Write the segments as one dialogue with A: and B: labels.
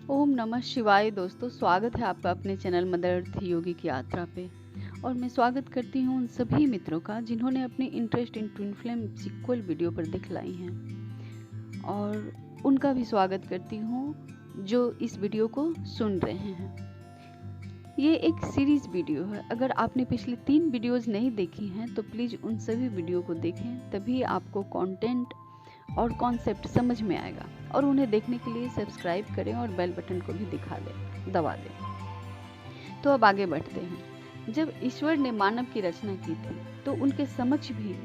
A: ओम नमः शिवाय। दोस्तों, स्वागत है आपका अपने चैनल मदर अर्थ योगी की यात्रा पे। और मैं स्वागत करती हूँ उन सभी मित्रों का जिन्होंने अपनी interest in twin flame sequel video पर दिखलाई हैं, और उनका भी स्वागत करती हूँ जो इस वीडियो को सुन रहे हैं। ये एक सीरीज वीडियो है। अगर आपने पिछले 3 वीडियोज़ नहीं देखी हैं तो प्लीज़ उन सभी वीडियो को देखें, तभी आपको कंटेंट और कॉन्सेप्ट समझ में आएगा। और उन्हें देखने के लिए सब्सक्राइब करें और बेल बटन को भी दबा दें। तो अब आगे बढ़ते हैं। जब ईश्वर ने मानव की रचना की थी तो उनके समक्ष भी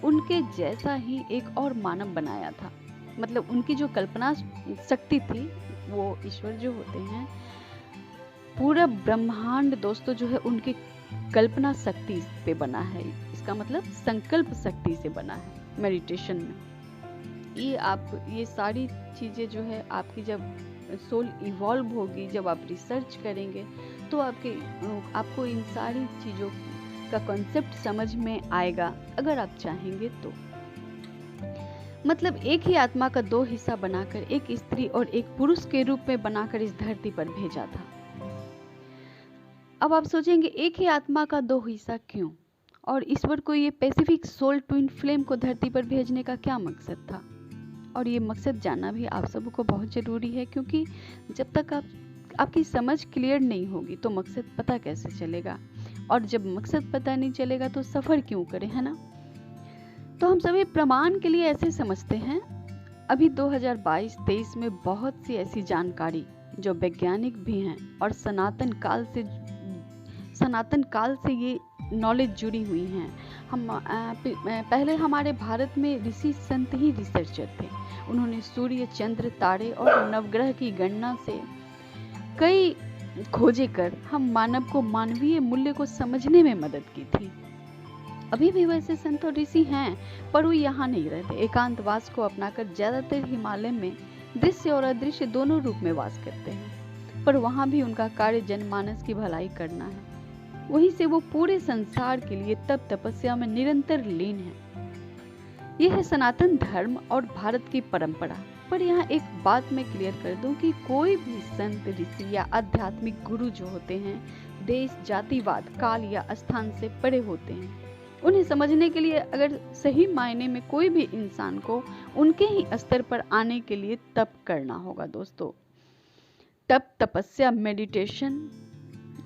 A: उनके जैसा ही एक और मानव बनाया था। मतलब उनकी जो कल्पना शक्ति थी, वो ईश्वर जो होते हैं, पूरा ब्रह्मांड दोस्तों जो है उनकी कल्पना शक्ति पे बना है। इसका मतलब संकल्प शक्ति से बना है। मेडिटेशन में ये सारी चीज़ें जो है आपकी जब सोल इवॉल्व होगी, जब आप रिसर्च करेंगे तो आपको इन सारी चीज़ों का कॉन्सेप्ट समझ में आएगा, अगर आप चाहेंगे तो। मतलब एक ही आत्मा का 2 हिस्सा बनाकर एक स्त्री और एक पुरुष के रूप में बनाकर इस धरती पर भेजा था। अब आप सोचेंगे एक ही आत्मा का 2 हिस्सा क्यों, और ईश्वर को ये पैसिफिक सोल ट्विन फ्लेम को धरती पर भेजने का क्या मकसद था। और ये मकसद जानना भी आप सबको बहुत ज़रूरी है, क्योंकि जब तक आपकी समझ क्लियर नहीं होगी तो मकसद पता कैसे चलेगा, और जब मकसद पता नहीं चलेगा तो सफ़र क्यों करें, है ना। तो हम सभी प्रमाण के लिए ऐसे समझते हैं। अभी 2022-23 में बहुत सी ऐसी जानकारी जो वैज्ञानिक भी हैं और सनातन काल से ये नॉलेज जुड़ी हुई हैं। पहले हमारे भारत में ऋषि संत ही रिसर्चर थे। उन्होंने सूर्य, चंद्र, तारे और नवग्रह की गणना से कई खोजें कर हम मानव को मानवीय मूल्य को समझने में मदद की थी। अभी भी वैसे संत और ऋषि हैं, पर वो यहाँ नहीं रहते। एकांतवास को अपनाकर ज्यादातर हिमालय में दृश्य और अदृश्य दोनों रूप में वास करते हैं, पर वहाँ भी उनका कार्य जनमानस की भलाई करना है। वहीं से वो पूरे संसार के लिए तप तपस्या में निरंतर लीन है। यह है सनातन धर्म और भारत की परंपरा। पर यहाँ एक बात मैं क्लियर कर दूं कि कोई भी संत, ऋषि या आध्यात्मिक गुरु जो होते हैं, देश, जातिवाद, काल या स्थान से परे होते हैं। उन्हें समझने के लिए अगर सही मायने में कोई भी इंसान को उनके ही स्तर पर आने के लिए तप करना होगा दोस्तों। तप, तपस्या, मेडिटेशन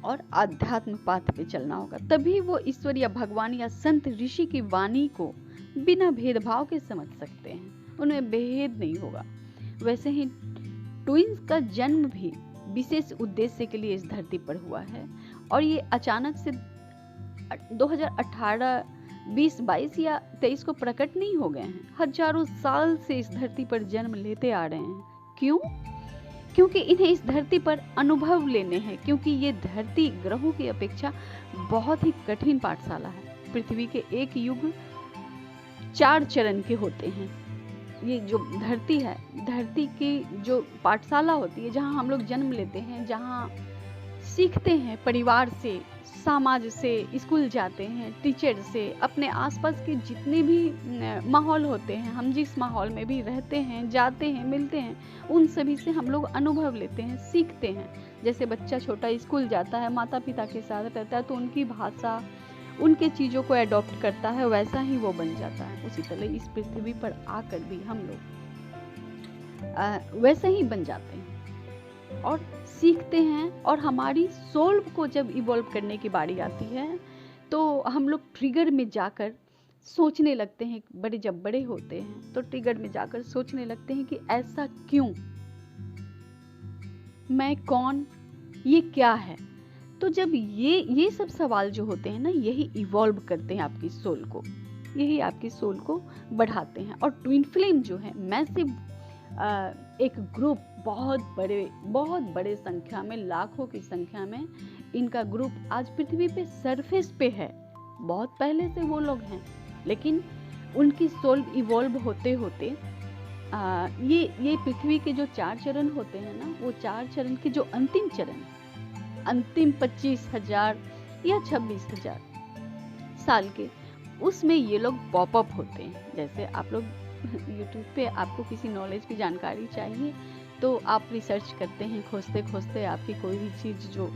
A: और आध्यात्म पाथ पे चलना होगा, तभी वो ईश्वर या भगवान या संत ऋषि की वाणी को बिना भेदभाव के समझ सकते हैं। उनमें भेद नहीं होगा। वैसे ही ट्विंस का जन्म भी विशेष उद्देश्य के लिए इस धरती पर हुआ है, और ये अचानक से 2018, 20, 22 या 23 को प्रकट नहीं हो गए हैं। हजारों साल से इस धरती पर जन्म लेते आ रहे हैं। क्यों? क्योंकि इन्हें इस धरती पर अनुभव लेने हैं, क्योंकि ये धरती ग्रहों की अपेक्षा बहुत ही कठिन पाठशाला है। पृथ्वी के एक युग 4 चरण के होते हैं। ये जो धरती है, धरती की जो पाठशाला होती है, जहाँ हम लोग जन्म लेते हैं, जहाँ सीखते हैं, परिवार से, समाज से, स्कूल जाते हैं, टीचर से, अपने आसपास के जितने भी माहौल होते हैं, हम जिस माहौल में भी रहते हैं, जाते हैं, मिलते हैं, उन सभी से हम लोग अनुभव लेते हैं, सीखते हैं। जैसे बच्चा छोटा स्कूल जाता है, माता पिता के साथ रहता है, तो उनकी भाषा, उनके चीज़ों को एडॉप्ट करता है, वैसा ही वो बन जाता है। उसी तरह इस पृथ्वी पर आकर भी हम लोग वैसे ही बन जाते हैं और सीखते हैं। और हमारी सोल को जब इवॉल्व करने की बारी आती है तो हम लोग ट्रिगर में जाकर सोचने लगते हैं। जब बड़े होते हैं तो ट्रिगर में जाकर सोचने लगते हैं कि ऐसा क्यों, मैं कौन, ये क्या है। तो जब ये सब सवाल जो होते हैं ना, यही इवॉल्व करते हैं आपकी सोल को, यही आपकी सोल को बढ़ाते हैं। और ट्विन फ्लेम जो है मैसिव एक ग्रुप, बहुत बड़े संख्या में, लाखों की संख्या में इनका ग्रुप आज पृथ्वी पे सरफेस पे है। बहुत पहले से वो लोग हैं, लेकिन उनकी सोल इवॉल्व होते होते ये पृथ्वी के जो 4 चरण होते हैं ना, वो 4 चरण के जो अंतिम चरण, अंतिम 25,000 या 26,000 साल के, उसमें ये लोग पॉपअप होते हैं। जैसे आप लोग YouTube पे आपको किसी नॉलेज की जानकारी चाहिए तो आप रिसर्च करते हैं, खोजते खोजते आपकी कोई भी चीज़ जो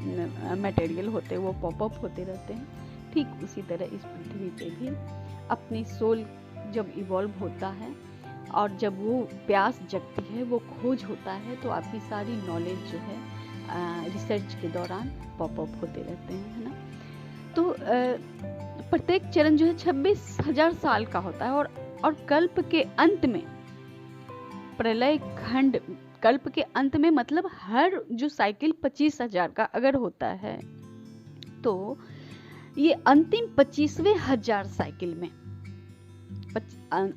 A: मटेरियल होते हैं वो पॉपअप होते रहते हैं। ठीक उसी तरह इस पृथ्वी पे भी अपनी सोल जब इवॉल्व होता है और जब वो प्यास जगती है, वो खोज होता है, तो आपकी सारी नॉलेज जो है रिसर्च के दौरान पॉपअप होते रहते हैं, है ना। तो प्रत्येक चरण जो है 26,000 साल का होता है और कल्प के अंत में प्रलय खंड, कल्प के अंत में मतलब हर जो साइकिल 25,000 का अगर होता है तो ये अंतिम 25वें हजार साइकिल में,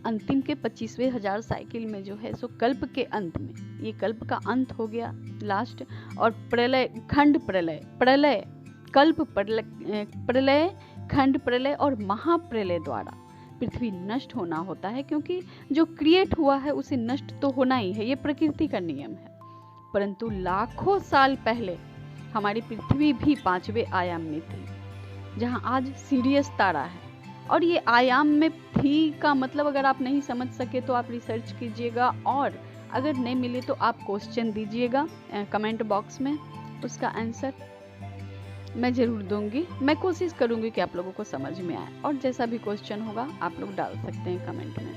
A: अंतिम के 25वें हजार साइकिल में जो है सो कल्प के अंत में, ये कल्प का अंत हो गया लास्ट, और प्रलय खंड प्रलय, प्रलय कल्प प्रलय खंड प्रलय और महाप्रलय द्वारा पृथ्वी नष्ट होना होता है, क्योंकि जो क्रिएट हुआ है उसे नष्ट तो होना ही है, ये प्रकृति का नियम है। परंतु लाखों साल पहले हमारी पृथ्वी भी 5वें आयाम में थी, जहां आज सीरियस तारा है। और ये आयाम में थी का मतलब अगर आप नहीं समझ सके तो आप रिसर्च कीजिएगा, और अगर नहीं मिले तो आप क्वेश्चन दीजिएगा कमेंट बॉक्स में, उसका आंसर मैं ज़रूर दूंगी। मैं कोशिश करूंगी कि आप लोगों को समझ में आए, और जैसा भी क्वेश्चन होगा आप लोग डाल सकते हैं कमेंट में।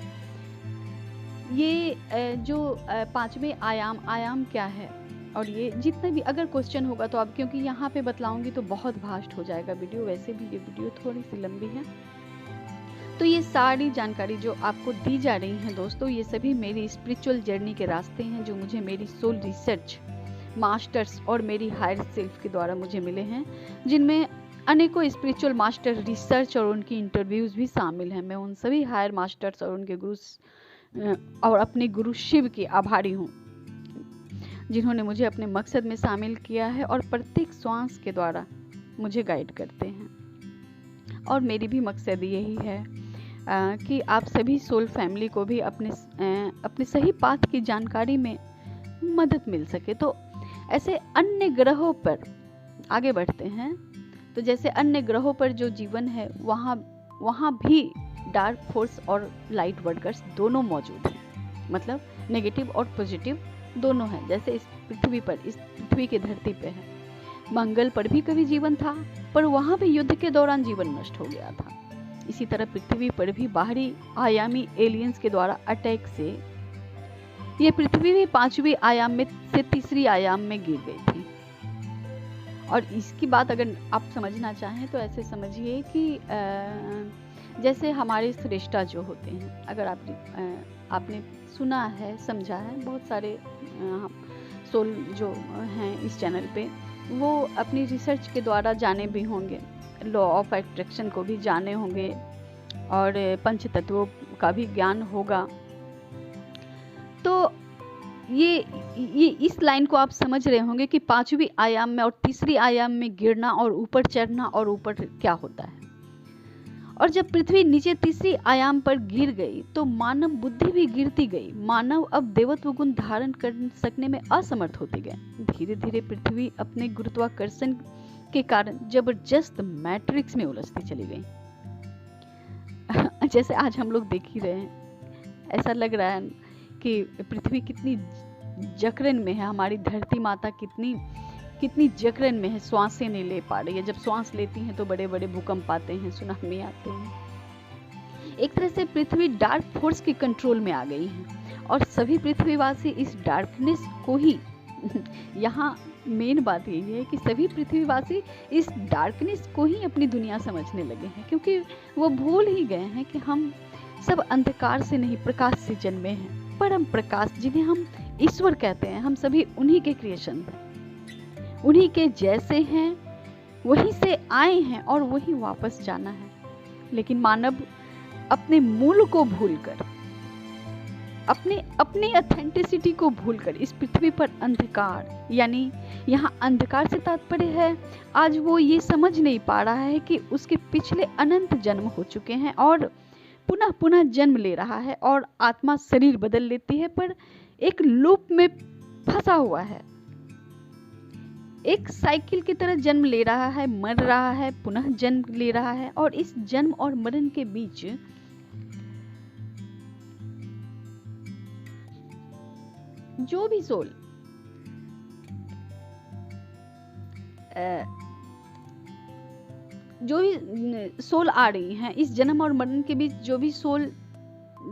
A: ये जो 5वें आयाम क्या है, और ये जितने भी अगर क्वेश्चन होगा तो आप, क्योंकि यहाँ पे बतलाऊंगी तो बहुत भास्ट हो जाएगा वीडियो, वैसे भी ये वीडियो थोड़ी सी लंबी है, तो ये सारी जानकारी जो आपको दी जा रही है दोस्तों, ये सभी मेरी स्पिरिचुअल जर्नी के रास्ते हैं, जो मुझे मेरी सोल रिसर्च मास्टर्स और मेरी हायर सेल्फ के द्वारा मुझे मिले हैं, जिनमें अनेकों स्पिरिचुअल मास्टर रिसर्च और उनकी इंटरव्यूज भी शामिल हैं। मैं उन सभी हायर मास्टर्स और उनके गुरु और अपने गुरु शिव की आभारी हूँ, जिन्होंने मुझे अपने मकसद में शामिल किया है और प्रत्येक श्वास के द्वारा मुझे गाइड करते हैं। और मेरी भी मकसद यही है कि आप सभी सोल फैमिली को भी अपने सही पाथ की जानकारी में मदद मिल सके। तो ऐसे अन्य ग्रहों पर आगे बढ़ते हैं, तो जैसे अन्य ग्रहों पर जो जीवन है वहाँ भी डार्क फोर्स और लाइट वर्कर्स दोनों मौजूद हैं, मतलब नेगेटिव और पॉजिटिव दोनों हैं। जैसे इस पृथ्वी पर, इस पृथ्वी की धरती पे है, मंगल पर भी कभी जीवन था, पर वहाँ भी युद्ध के दौरान जीवन नष्ट हो गया था। इसी तरह पृथ्वी पर भी बाहरी आयामी एलियंस के द्वारा अटैक से ये पृथ्वी भी 5वें आयाम में से 3री आयाम में गिर गई थी। और इसकी बात अगर आप समझना चाहें तो ऐसे समझिए कि जैसे हमारे श्रेष्ठा जो होते हैं, अगर आपने सुना है, समझा है, बहुत सारे सोल जो हैं इस चैनल पे, वो अपनी रिसर्च के द्वारा जाने भी होंगे, लॉ ऑफ अट्रैक्शन को भी जाने होंगे, और पंच तत्वों का भी ज्ञान होगा। तो ये इस लाइन को आप समझ रहे होंगे कि 5वीं आयाम में और 3री आयाम में गिरना और ऊपर चढ़ना और ऊपर क्या होता है। और जब पृथ्वी नीचे 3री आयाम पर गिर गई तो मानव बुद्धि भी गिरती गई। मानव अब देवत्व गुण धारण कर सकने में असमर्थ होते गए। धीरे धीरे पृथ्वी अपने गुरुत्वाकर्षण के कारण जबरदस्त मैट्रिक्स में उलझती चली गई। जैसे आज हम लोग देख ही रहे हैं, ऐसा लग रहा है कि पृथ्वी कितनी जकड़न में है, हमारी धरती माता कितनी जकड़न में है, श्वासें नहीं ले पा रही है। जब श्वास लेती हैं तो बड़े बड़े भूकंप आते हैं, सुनामी आते हैं। एक तरह से पृथ्वी डार्क फोर्स के कंट्रोल में आ गई है, और सभी पृथ्वीवासी इस डार्कनेस को ही यहाँ मेन बात यही है कि सभी पृथ्वीवासी इस डार्कनेस को ही अपनी दुनिया समझने लगे हैं, क्योंकि वो भूल ही गए हैं कि हम सब अंधकार से नहीं, प्रकाश से जन्मे हैं। परम प्रकाश, जिन्हें हम ईश्वर कहते हैं, हम सभी उन्हीं के क्रिएशन हैं, उन्हीं के जैसे हैं, वहीं से आए हैं और वहीं वापस जाना है। लेकिन मानव अपने मूल को भूलकर, अपनी ऑथेंटिसिटी को भूलकर इस पृथ्वी पर अंधकार, यानी यहाँ अंधकार से तात्पर्य है आज वो ये समझ नहीं पा रहा है कि उसके पिछले अनंत जन्म हो चुके हैं और पुनः पुनः जन्म ले रहा है, और आत्मा शरीर बदल लेती है पर एक लूप में फंसा हुआ है, एक साइकिल की तरह जन्म ले रहा है, मर रहा है, पुनः जन्म ले रहा है। और इस जन्म और मरण के बीच जो भी सोल जो भी सोल आ रही हैं इस जन्म और मरण के बीच, जो भी सोल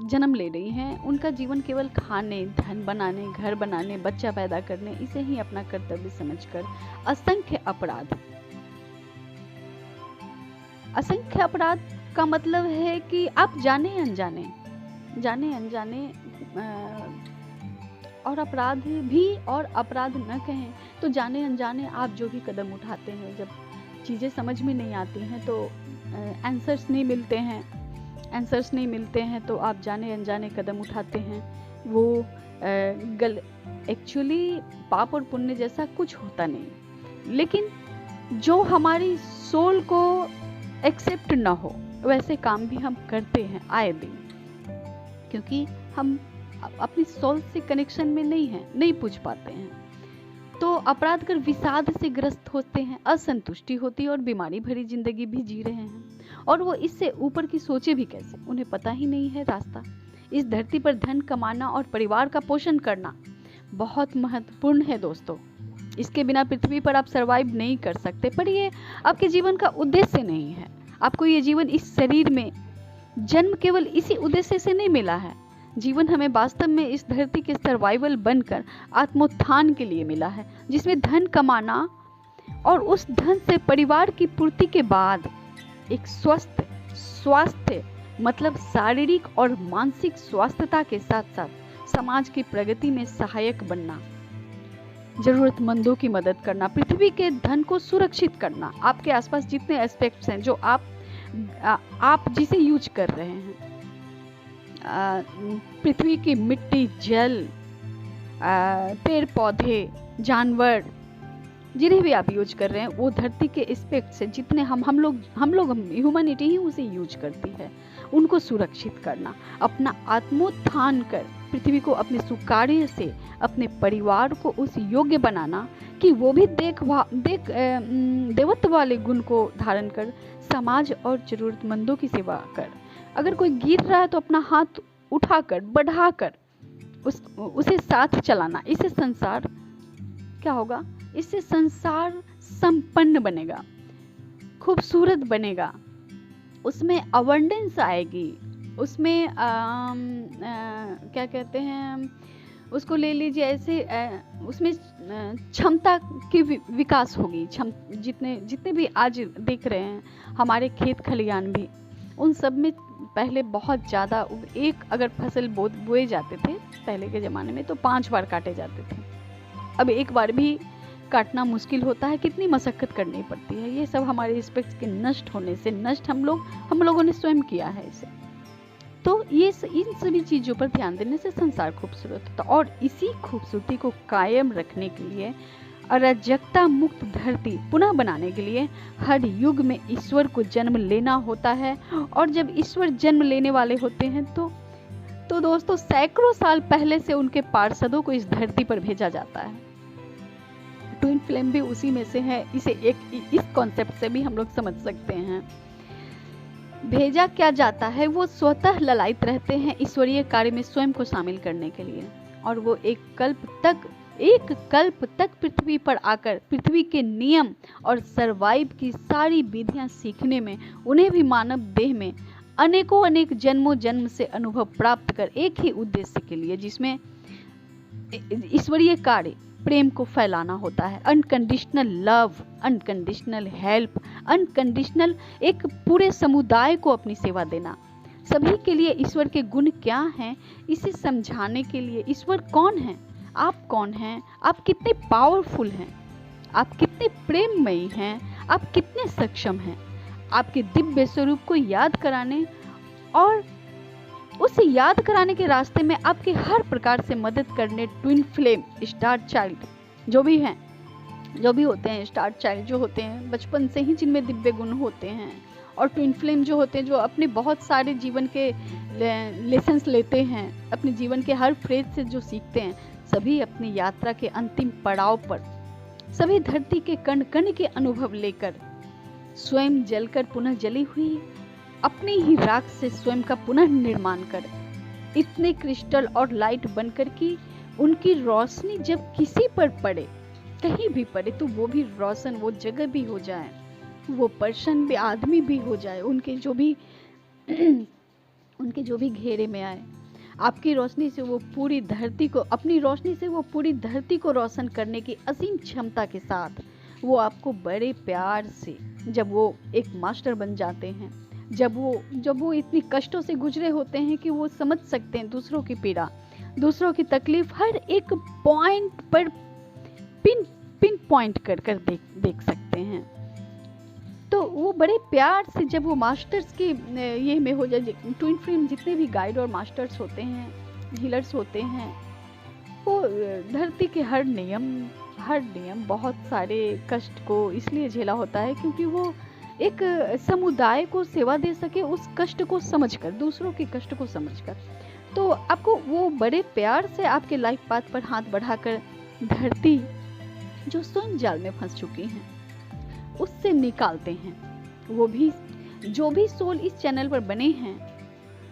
A: जन्म ले रही हैं, उनका जीवन केवल खाने, धन बनाने, घर बनाने, बच्चा पैदा करने, इसे ही अपना कर्तव्य समझकर असंख्य अपराध का मतलब है कि आप जाने अनजाने और अपराध भी, और अपराध न कहें तो जाने अनजाने आप जो भी कदम उठाते हैं, जब चीज़ें समझ में नहीं आती हैं तो आंसर्स नहीं मिलते हैं तो आप जाने अनजाने कदम उठाते हैं। वो एक्चुअली पाप और पुण्य जैसा कुछ होता नहीं, लेकिन जो हमारी सोल को एक्सेप्ट ना हो वैसे काम भी हम करते हैं आए दिन, क्योंकि हम अपनी सोल से कनेक्शन में नहीं पूछ पाते हैं। तो अपराध कर विषाद से ग्रस्त होते हैं, असंतुष्टि होती है और बीमारी भरी जिंदगी भी जी रहे हैं, और वो इससे ऊपर की सोचे भी कैसे, उन्हें पता ही नहीं है रास्ता। इस धरती पर धन कमाना और परिवार का पोषण करना बहुत महत्वपूर्ण है दोस्तों। इसके बिना पृथ्वी पर आप सरवाइव नहीं कर सकते, पर ये आपके जीवन का उद्देश्य नहीं है। आपको ये जीवन, इस शरीर में जन्म केवल इसी उद्देश्य से नहीं मिला है। जीवन हमें वास्तव में इस धरती के सर्वाइवल बनकर आत्मोत्थान के लिए मिला है, जिसमें धन कमाना और उस धन से परिवार की पूर्ति के बाद एक स्वस्थ स्वास्थ्य, मतलब शारीरिक और मानसिक स्वास्थ्यता के साथ साथ समाज की प्रगति में सहायक बनना, जरूरतमंदों की मदद करना, पृथ्वी के धन को सुरक्षित करना। आपके आसपास जितने एस्पेक्ट्स हैं जो आप जिसे यूज कर रहे हैं, पृथ्वी की मिट्टी, जल, पेड़ पौधे, जानवर, जिन्हें भी आप यूज कर रहे हैं, वो धरती के एस्पेक्ट से जितने हम लोग ह्यूमैनिटी ही उसे यूज करती है, उनको सुरक्षित करना, अपना आत्मोत्थान कर पृथ्वी को अपने सुकार्य से अपने परिवार को उस योग्य बनाना कि वो भी देवत्व वाले गुण को धारण कर समाज और जरूरतमंदों की सेवा कर। अगर कोई गिर रहा है तो अपना हाथ उठाकर, बढ़ाकर उसे साथ चलाना। इससे संसार क्या होगा? इससे संसार संपन्न बनेगा, खूबसूरत बनेगा, उसमें अबंडेंस आएगी, उसमें क्या कहते हैं उसको, ले लीजिए ऐसे, उसमें क्षमता की विकास होगी। जितने भी आज देख रहे हैं हमारे खेत खलियान भी, उन सब में पहले बहुत ज़्यादा, एक अगर फसल बोए जाते थे पहले के ज़माने में तो 5 बार काटे जाते थे। अब एक बार भी काटना मुश्किल होता है, कितनी मशक्कत करनी पड़ती है। ये सब हमारे एस्पेक्ट्स के नष्ट होने से, हम लोगों ने स्वयं किया है इसे। तो इन सभी चीज़ों पर ध्यान देने से संसार खूबसूरत होता, और इसी खूबसूरती को कायम रखने के लिए, अराजकता मुक्त धरती पुनः बनाने के लिए हर युग में ईश्वर को जन्म लेना होता है। और जब ईश्वर जन्म लेने वाले होते हैं तो दोस्तों सैकड़ों साल पहले से उनके पार्षदों को इस धरती पर भेजा जाता है। ट्विन फ्लेम भी उसी में से है। इस कॉन्सेप्ट से भी हम लोग समझ सकते हैं। भेजा क्या जाता है, वो स्वतः ललायित रहते हैं ईश्वरीय कार्य में स्वयं को शामिल करने के लिए, और वो एक कल्प तक पृथ्वी पर आकर पृथ्वी के नियम और सरवाइव की सारी विधियां सीखने में, उन्हें भी मानव देह में अनेक जन्मों जन्म से अनुभव प्राप्त कर एक ही उद्देश्य के लिए, जिसमें ईश्वरीय कार्य प्रेम को फैलाना होता है। Unconditional love, unconditional help, unconditional एक पूरे समुदाय को अपनी सेवा देना। सभी के लिए ईश्वर के गुण क्या हैं, इसे समझाने के लिए ईश्वर कौन है, आप कौन हैं, आप कितने पावरफुल हैं, आप कितने प्रेममयी हैं, आप कितने सक्षम हैं, आपके दिव्य स्वरूप को याद कराने और उसे याद कराने के रास्ते में आपके हर प्रकार से मदद करने ट्विन फ्लेम, स्टार चाइल्ड जो भी होते हैं, स्टार चाइल्ड जो होते हैं बचपन से ही जिनमें दिव्य गुण होते हैं, और ट्विन फ्लेम जो होते हैं जो अपने बहुत सारे जीवन के लेसन्स लेते हैं, अपने जीवन के हर फ्रेज से जो सीखते हैं, सभी अपनी यात्रा के अंतिम पड़ाव पर सभी धरती के कण कण के अनुभव लेकर स्वयं जलकर पुनः जली हुई अपनी ही राख से स्वयं का पुनः निर्माण कर इतने क्रिस्टल और लाइट बनकर कि उनकी रोशनी जब किसी पर पड़े कहीं भी पड़े तो वो भी रोशन, वो जगह भी हो जाए, वो पर्सन भी, आदमी भी हो जाए, उनके जो भी उनके जो भी घेरे में आए, आपकी रोशनी से वो पूरी धरती को, अपनी रोशनी से वो पूरी धरती को रोशन करने की असीम क्षमता के साथ वो आपको बड़े प्यार से, जब वो एक मास्टर बन जाते हैं, जब वो इतनी कष्टों से गुजरे होते हैं कि वो समझ सकते हैं दूसरों की पीड़ा, दूसरों की तकलीफ हर एक पॉइंट पर पिन पॉइंट कर कर देख सकते हैं। तो वो बड़े प्यार से जब वो मास्टर्स के ये में हो जाए, ट्विन फ्लेम जितने भी गाइड और मास्टर्स होते हैं, हीलर्स होते हैं, वो धरती के हर नियम बहुत सारे कष्ट को इसलिए झेला होता है क्योंकि वो एक समुदाय को सेवा दे सके, उस कष्ट को समझकर, दूसरों के कष्ट को समझकर। तो आपको वो बड़े प्यार से आपके लाइफ पाथ पर हाथ बढ़ाकर धरती जो स्वयं जाल में फंस चुकी हैं उससे निकालते हैं। वो भी जो भी सोल इस चैनल पर बने हैं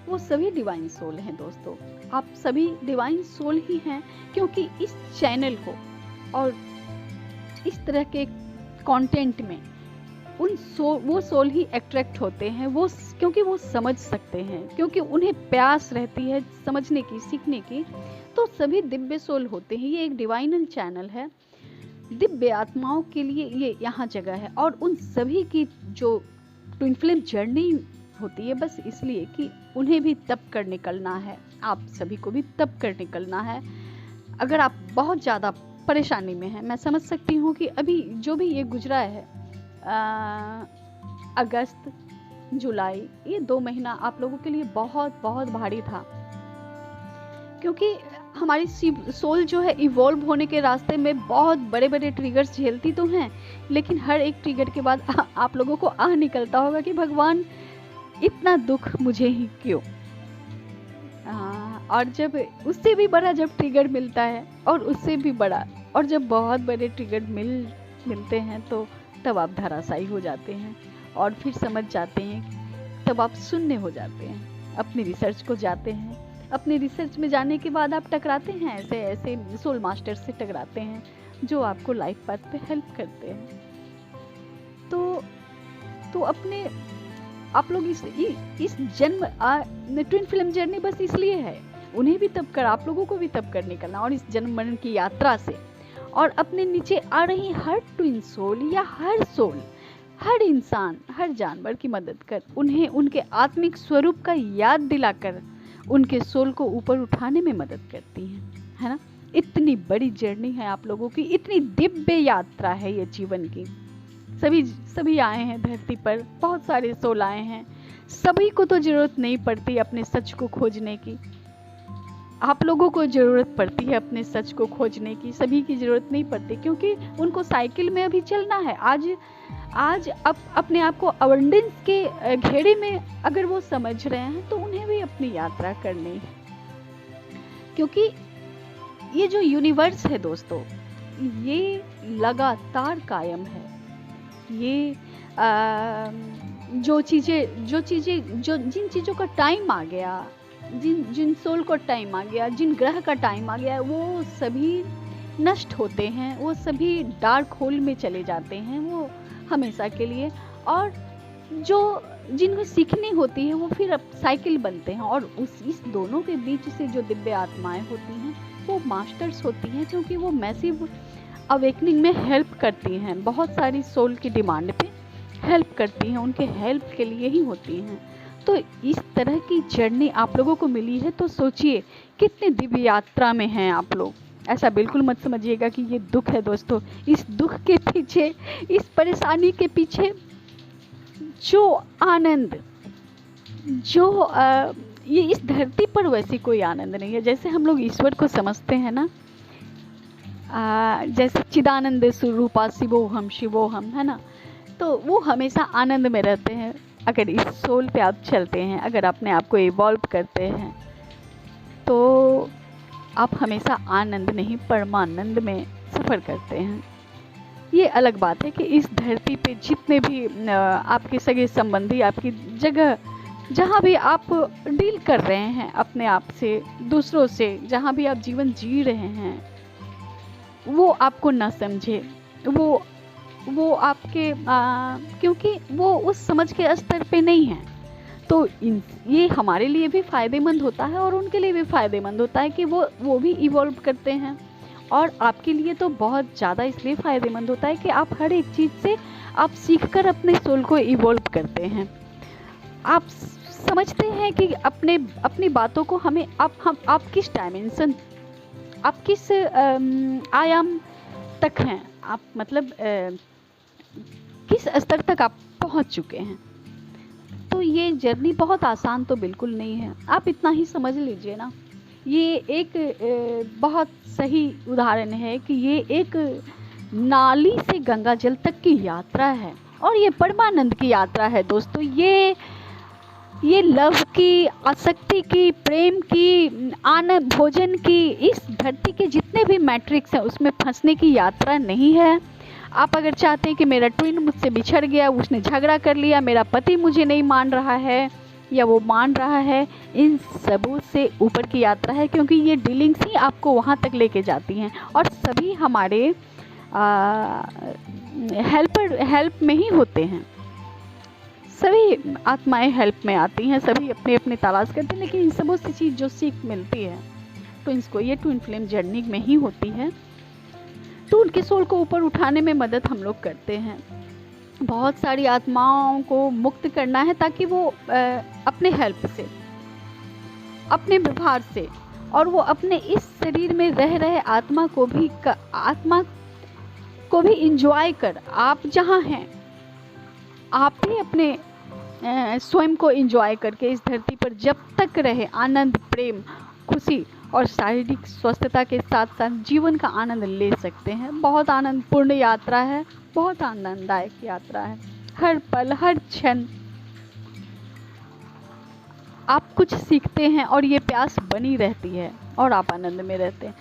A: वो सभी डिवाइन सोल हैं दोस्तों। आप सभी डिवाइन सोल ही हैं, क्योंकि इस चैनल को और इस तरह के कंटेंट में वो सोल ही अट्रैक्ट होते हैं, वो क्योंकि वो समझ सकते हैं, क्योंकि उन्हें प्यास रहती है समझने की, सीखने की। तो सभी दिव्य सोल होते हैं। ये एक डिवाइनल चैनल है, दिव्य आत्माओं के लिए ये यहाँ जगह है। और उन सभी की जो ट्विन फ्लेम जर्नी होती है बस इसलिए कि उन्हें भी तप कर निकलना है, आप सभी को भी तप कर निकलना है। अगर आप बहुत ज़्यादा परेशानी में हैं, मैं समझ सकती हूँ कि अभी जो भी ये गुजरा है अगस्त जुलाई, ये 2 महीना आप लोगों के लिए बहुत बहुत भारी था, क्योंकि हमारी सोल जो है इवॉल्व होने के रास्ते में बहुत बड़े बड़े ट्रिगर्स झेलती तो हैं, लेकिन हर एक ट्रिगर के बाद आप लोगों को आह निकलता होगा कि भगवान इतना दुख मुझे ही क्यों। और जब उससे भी बड़ा जब ट्रिगर मिलता है और उससे भी बड़ा, और जब बहुत बड़े ट्रिगर मिलते हैं तो तब आप धराशायी हो जाते हैं और फिर समझ जाते हैं, तब आप शून्य हो जाते हैं, अपनी रिसर्च को जाते हैं। अपनी रिसर्च में जाने के बाद आप टकराते हैं ऐसे सोल मास्टर से टकराते हैं जो आपको लाइफ पाथ पे हेल्प करते हैं। तो अपने आप लोग इस जन्म ट्विन फ्लेम जर्नी बस इसलिए है, उन्हें भी तब कर, आप लोगों को भी तब कर निकलना, और इस जन्म मरण की यात्रा से और अपने नीचे आ रही हर ट्विन सोल या हर सोल, हर इंसान, हर जानवर की मदद कर, उन्हें उनके आत्मिक स्वरूप का याद दिलाकर उनके सोल को ऊपर उठाने में मदद करती है ना। इतनी बड़ी जर्नी है आप लोगों की, इतनी दिव्य यात्रा है ये जीवन की। सभी आए हैं धरती पर, बहुत सारे सोल आए हैं, सभी को तो जरूरत नहीं पड़ती अपने सच को खोजने की। आप लोगों को जरूरत पड़ती है अपने सच को खोजने की, सभी की जरूरत नहीं पड़ती, क्योंकि उनको साइकिल में अभी चलना है। आज अपने आप को अबंडेंस के घेरे में अगर वो समझ रहे हैं तो उन्हें भी अपनी यात्रा करनी है, क्योंकि ये जो यूनिवर्स है दोस्तों, ये लगातार कायम है। ये जिन चीज़ों का टाइम आ गया, जिन सोल को टाइम आ गया, जिन ग्रह का टाइम आ गया, वो सभी नष्ट होते हैं, वो सभी डार्क होल में चले जाते हैं वो हमेशा के लिए। और जिनको सीखनी होती है वो फिर अब साइकिल बनते हैं, और इस दोनों के बीच से जो दिव्य आत्माएं होती हैं वो मास्टर्स होती हैं, क्योंकि वो मैसिव अवेकनिंग में हेल्प करती हैं, बहुत सारी सोल की डिमांड पे हेल्प करती हैं, उनके हेल्प के लिए ही होती हैं। तो इस तरह की जर्नी आप लोगों को मिली है, तो सोचिए कितने दिव्य यात्रा में हैं आप लोग। ऐसा बिल्कुल मत समझिएगा कि ये दुख है दोस्तों। इस दुख के पीछे, इस परेशानी के पीछे जो आनंद, ये इस धरती पर वैसी कोई आनंद नहीं है। जैसे हम लोग ईश्वर को समझते हैं ना, जैसे चिदानंद स्वरूपा शिवोहम है ना, तो वो हमेशा आनंद में रहते हैं। अगर इस सोल पे आप चलते हैं, अगर अपने आप को इवॉल्व करते हैं, तो आप हमेशा आनंद नहीं परमानंद में सफ़र करते हैं। ये अलग बात है कि इस धरती पे जितने भी आपके सगे संबंधी, आपकी जगह जहाँ भी आप डील कर रहे हैं अपने आप से, दूसरों से, जहाँ भी आप जीवन जी रहे हैं, वो आपको ना समझे, वो आपके क्योंकि वो उस समझ के स्तर पे नहीं है। तो ये हमारे लिए भी फ़ायदेमंद होता है और उनके लिए भी फ़ायदेमंद होता है कि वो भी इवॉल्व करते हैं। और आपके लिए तो बहुत ज़्यादा इसलिए फ़ायदेमंद होता है कि आप हर एक चीज़ से आप सीखकर अपने सोल को इवॉल्व करते हैं। आप समझते हैं कि अपनी बातों को हम आप किस डायमेंशन, आप किस आयाम तक हैं, आप मतलब किस स्तर तक आप पहुंच चुके हैं। तो ये जर्नी बहुत आसान तो बिल्कुल नहीं है, आप इतना ही समझ लीजिए ना। ये एक बहुत सही उदाहरण है कि ये एक नाली से गंगा जल तक की यात्रा है और ये परमानंद की यात्रा है दोस्तों। ये लव की, आसक्ति की, प्रेम की, आनंद, भोजन की, इस धरती के जितने भी मैट्रिक्स हैं उसमें फंसने की यात्रा नहीं है। आप अगर चाहते हैं कि मेरा ट्विन मुझसे बिछड़ गया, उसने झगड़ा कर लिया, मेरा पति मुझे नहीं मान रहा है या वो मान रहा है, इन सबों से ऊपर की यात्रा है, क्योंकि ये डीलिंग्स ही आपको वहाँ तक लेके जाती हैं। और सभी हमारे हेल्प में ही होते हैं, सभी आत्माएं हेल्प में आती हैं, सभी अपने अपने तलाश करते हैं, लेकिन इन सबों से चीज़ जो सीख मिलती है ट्विन्स को, ये ट्विन फ्लेम जर्नी में ही होती है। तो उनके सोल को ऊपर उठाने में मदद हम लोग करते हैं। बहुत सारी आत्माओं को मुक्त करना है ताकि वो अपने हेल्प से, अपने व्यवहार से, और वो अपने इस शरीर में रह रहे आत्मा को भी इंजॉय कर, आप जहाँ हैं आप भी अपने स्वयं को एंजॉय करके इस धरती पर जब तक रहे आनंद, प्रेम, खुशी और शारीरिक स्वस्थता के साथ साथ जीवन का आनंद ले सकते हैं। बहुत आनंदपूर्ण यात्रा है, बहुत आनंददायक यात्रा है। हर पल, हर क्षण आप कुछ सीखते हैं और ये प्यास बनी रहती है और आप आनंद में रहते हैं।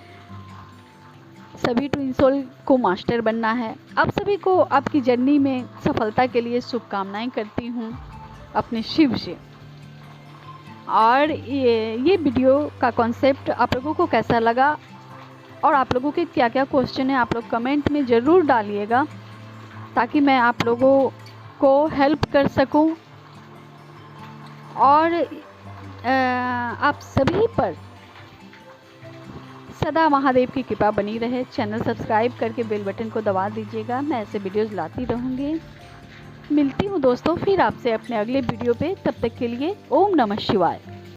A: सभी ट्विन सोल को मास्टर बनना है। आप सभी को आपकी जर्नी में सफलता के लिए शुभकामनाएं करती हूँ अपने शिव से। और ये वीडियो का कॉन्सेप्ट आप लोगों को कैसा लगा और आप लोगों के क्या क्या क्वेश्चन है, आप लोग कमेंट में ज़रूर डालिएगा ताकि मैं आप लोगों को हेल्प कर सकूं। और आप सभी पर सदा महादेव की कृपा बनी रहे। चैनल सब्सक्राइब करके बेल बटन को दबा दीजिएगा, मैं ऐसे वीडियोस लाती रहूँगी। मिलती हूँ दोस्तों फिर आपसे अपने अगले वीडियो पे, तब तक के लिए ओम नमः शिवाय।